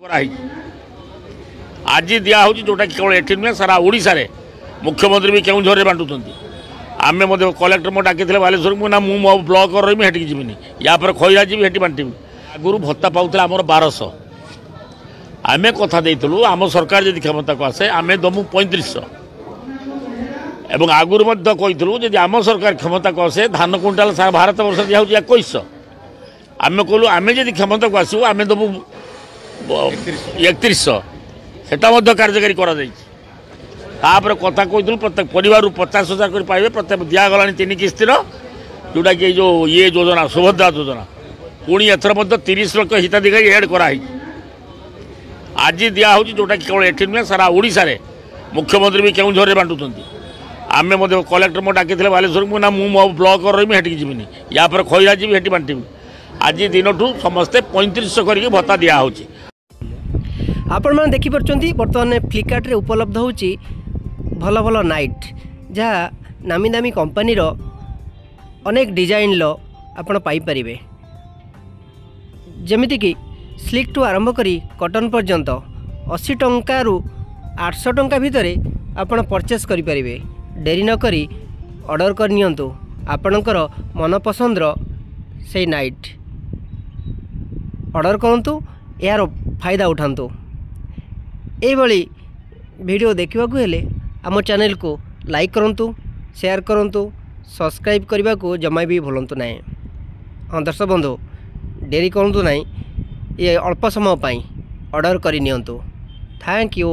आज दिया हूँ जोटा केवल एटी नुहे सारा ओडिशा रे मुख्यमंत्री भी केउझर बांटुं आम कलेक्टर मो डाकी बालेश्वर मुझे मो ब्लक रही हेटिक जीविनी या खैरा जी हेटी बांटमी आगुरी भत्ता पाऊला आमर 1200 आम कथा देलु आम सरकार जब क्षमता को आसे आम दमु 3500 एवं आगुरी कहीलु जब आम सरकार क्षमता को आसे धान क्विंटाल सारा भारत वर्ष दिया 2100 आम कहलु आम जब क्षमता को आसू आम दमु 3100 सेटा कार्यकारी करा कथा कही प्रत्येक परिवार 50,000 कर पाइबे प्रत्येक दिगला 3 किस्तिर जोटा कि जो ये योजना सुभद्रा योजना पुणी एथर 30 लाख हिताधिकारी एड कराई आज दिया हूँ जोटा कि केवल एटी नुहे सारा ओडिशा रे मुख्यमंत्री भी केउझर बांटुं आम कलेक्टर मो डाकी बालेश्वर मुझे मो ब्लक रही हेटिक जीविनी या खैरा जी हेटी बांटमी आज दिन ठू समस्ते 3500 करके भत्ता दिया होची। आपण मैंने देखिपे बर्तमान फ्लिपकार्ट रे उपलब्ध होची भल भल नाइट जहाँ नामी दामी कंपनी अनेक डिजाइन आपण पाइपर जमीती कि स्लिक टू आरंभ करी कटन पर्यंत 80 टंका रु 800 टंका भितर आपण परचेस करें। डेरी नकरी ऑर्डर कर नियंतु आपणकर मनपसंद से नाइट ऑर्डर करंतु यार फायदा उठांतु। यही वीडियो देखा हेले आम चैनल को लाइक करंतु शेयर करंतु सब्सक्राइब करने को जमा भी भूलु ना। हाँ दर्शक बंधु डेरी करूँ ना ये अल्प समय ऑर्डर कर नियंतु। Thank you.